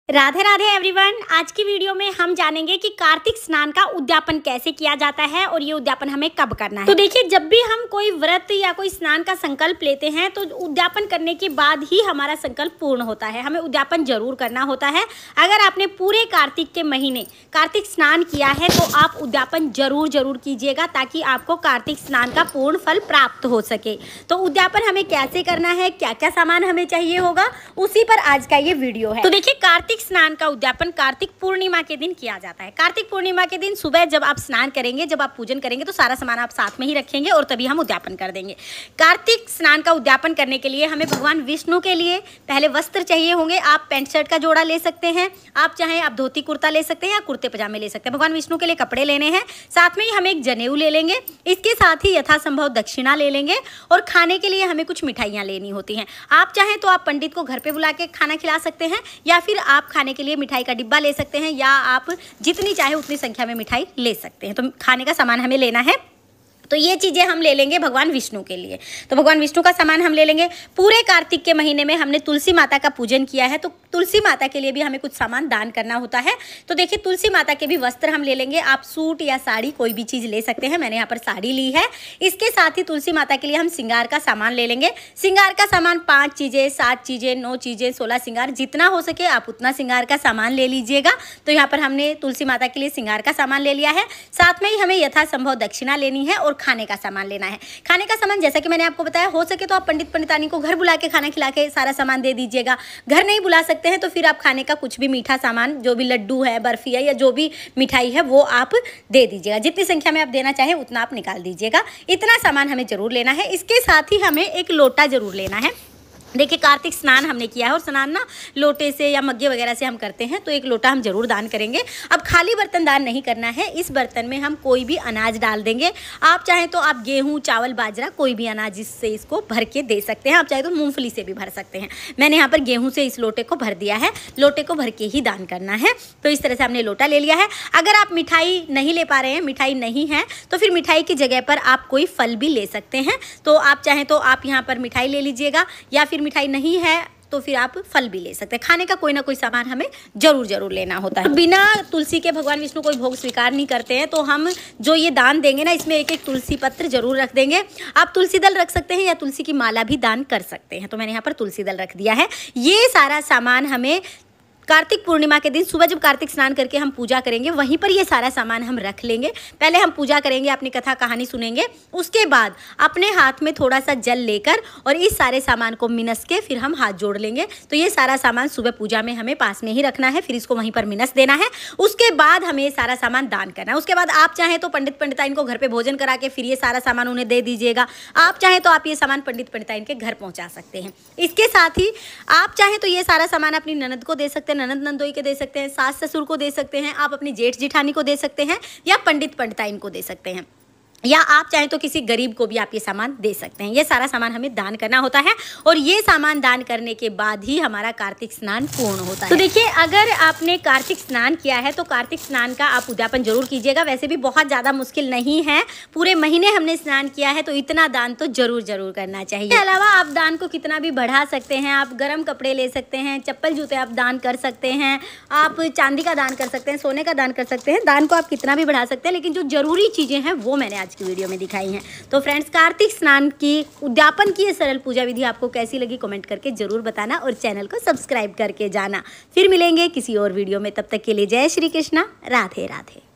Radhe Radhe everyone. आज की video में हम जानेंगे कि कार्तिक स्नान का उद्यापन कैसे किया जाता है और ये उद्यापन हमें कब करना है। तो देखिए, जब भी हम कोई व्रत या कोई स्नान का संकल्प लेते हैं तो उद्यापन करने के बाद ही हमारा संकल्प पूर्ण होता है। हमें उद्यापन जरूर करना होता है। अगर आपने पूरे कार्तिक के महीने कार्तिक स्नान किया है तो आप उद्यापन जरूर कीजिएगा ताकि आपको कार्तिक स्नान का पूर्ण फल प्राप्त हो सके। तो उद्यापन हमें कैसे करना है, क्या क्या सामान हमें चाहिए होगा, उसी पर आज का ये वीडियो है। तो देखिए, कार्तिक स्नान का उद्यापन कार्तिक पूर्णिमा के दिन किया जाता है। कार्तिक पूर्णिमा के दिन सुबह जब आप स्नान करेंगे, जब आप पूजन करेंगे तो सारा सामान आप साथ में ही रखेंगे और तभी हम उद्यापन कर देंगे। कार्तिक स्नान का उद्यापन करने के लिए हमें भगवान विष्णु के लिए पहले वस्त्र चाहिए होंगे। आप पैंट शर्ट का जोड़ा ले सकते हैं, आप चाहें आप धोती कुर्ता ले सकते हैं या कुर्ते पजामे ले सकते हैं। भगवान विष्णु के लिए कपड़े लेने हैं, साथ में ही हमें एक जनेऊ ले लेंगे। इसके साथ ही यथासंभव दक्षिणा ले लेंगे और खाने के लिए हमें कुछ मिठाइयाँ लेनी होती हैं। आप चाहें तो आप पंडित को घर पे बुला के खाना खिला सकते हैं या फिर आप खाने के लिए मिठाई का डिब्बा ले सकते हैं या आप जितनी चाहे उतनी संख्या में मिठाई ले सकते हैं। तो खाने का सामान हमें लेना है। तो ये चीज़ें हम ले लेंगे भगवान विष्णु के लिए। तो भगवान विष्णु का सामान हम ले लेंगे। पूरे कार्तिक के महीने में हमने तुलसी माता का पूजन किया है तो तुलसी माता के लिए भी हमें कुछ सामान दान करना होता है। तो देखिए, तुलसी माता के भी वस्त्र हम ले लेंगे। आप सूट या साड़ी कोई भी चीज़ ले सकते हैं। मैंने यहाँ पर साड़ी ली है। इसके साथ ही तुलसी माता के लिए हम श्रृंगार का सामान ले लेंगे। श्रृंगार का सामान 5 चीज़ें, 7 चीज़ें, 9 चीज़ें, 16 श्रृंगार, जितना हो सके आप उतना श्रृंगार का सामान ले लीजिएगा। तो यहाँ पर हमने तुलसी माता के लिए श्रृंगार का सामान ले लिया है। साथ में ही हमें यथासंभव दक्षिणा लेनी है और खाने का सामान लेना है। खाने का सामान जैसा कि मैंने आपको बताया, हो सके तो आप पंडित पंडितानी को घर बुला के खाना खिला के सारा सामान दे दीजिएगा। घर नहीं बुला सकते हैं तो फिर आप खाने का कुछ भी मीठा सामान, जो भी लड्डू है, बर्फी है या जो भी मिठाई है वो आप दे दीजिएगा। जितनी संख्या में आप देना चाहें उतना आप निकाल दीजिएगा। इतना सामान हमें जरूर लेना है। इसके साथ ही हमें एक लोटा जरूर लेना है। देखिए, कार्तिक स्नान हमने किया है और स्नान ना लोटे से या मग्गे वगैरह से हम करते हैं, तो एक लोटा हम जरूर दान करेंगे। अब खाली बर्तन दान नहीं करना है। इस बर्तन में हम कोई भी अनाज डाल देंगे। आप चाहें तो आप गेहूं, चावल, बाजरा, कोई भी अनाज इससे इसको भर के दे सकते हैं। आप चाहे तो मूंगफली से भी भर सकते हैं। मैंने यहाँ पर गेहूं से इस लोटे को भर दिया है। लोटे को भर के ही दान करना है। तो इस तरह से हमने लोटा ले लिया है। अगर आप मिठाई नहीं ले पा रहे हैं, मिठाई नहीं है, तो फिर मिठाई की जगह पर आप कोई फल भी ले सकते हैं। तो आप चाहें तो आप यहाँ पर मिठाई ले लीजिएगा या फिर मिठाई नहीं है तो फिर आप फल भी ले सकते हैं। खाने का कोई ना कोई सामान हमें जरूर लेना होता है। बिना तुलसी के भगवान विष्णु कोई भोग स्वीकार नहीं करते हैं। तो हम जो ये दान देंगे ना, इसमें एक एक तुलसी पत्र जरूर रख देंगे। आप तुलसी दल रख सकते हैं या तुलसी की माला भी दान कर सकते हैं। तो मैंने यहाँ पर तुलसी दल रख दिया है। ये सारा सामान हमें कार्तिक पूर्णिमा के दिन सुबह जब कार्तिक स्नान करके हम पूजा करेंगे, वहीं पर ये सारा सामान हम रख लेंगे। पहले हम पूजा करेंगे, अपनी कथा कहानी सुनेंगे। उसके बाद अपने हाथ में थोड़ा सा जल लेकर और इस सारे सामान को मिनस के फिर हम हाथ जोड़ लेंगे। तो ये सारा सामान सुबह पूजा में हमें पास में ही रखना है, फिर इसको वहीं पर मिनस देना है। उसके बाद हमें ये सारा सामान दान करना है। उसके बाद आप चाहें तो पंडित पंडिताइन को घर पर भोजन करा के फिर ये सारा सामान उन्हें दे दीजिएगा। आप चाहें तो आप ये सामान पंडित पंडिताइन के घर पहुँचा सकते हैं। इसके साथ ही आप चाहें तो ये सारा सामान अपनी ननद को दे सकते हैं, ननद नंदोई के दे सकते हैं, सास ससुर को दे सकते हैं, आप अपनी जेठ जिठानी को दे सकते हैं या पंडित पंडिताइन को दे सकते हैं, या आप चाहें तो किसी गरीब को भी आप ये सामान दे सकते हैं। ये सारा सामान हमें दान करना होता है और ये सामान दान करने के बाद ही हमारा कार्तिक स्नान पूर्ण होता है। तो देखिए, अगर आपने कार्तिक स्नान किया है तो कार्तिक स्नान का आप उद्यापन जरूर कीजिएगा। वैसे भी बहुत ज़्यादा मुश्किल नहीं है। पूरे महीने हमने स्नान किया है तो इतना दान तो जरूर करना चाहिए। इसके अलावा आप दान को कितना भी बढ़ा सकते हैं। आप गर्म कपड़े ले सकते हैं, चप्पल जूते आप दान कर सकते हैं, आप चांदी का दान कर सकते हैं, सोने का दान कर सकते हैं। दान को आप कितना भी बढ़ा सकते हैं, लेकिन जो जरूरी चीज़ें हैं वो मैंने आज की वीडियो में दिखाई हैं। तो फ्रेंड्स, कार्तिक स्नान की उद्यापन की ये सरल पूजा विधि आपको कैसी लगी कमेंट करके जरूर बताना और चैनल को सब्सक्राइब करके जाना। फिर मिलेंगे किसी और वीडियो में। तब तक के लिए जय श्री कृष्णा, राधे राधे।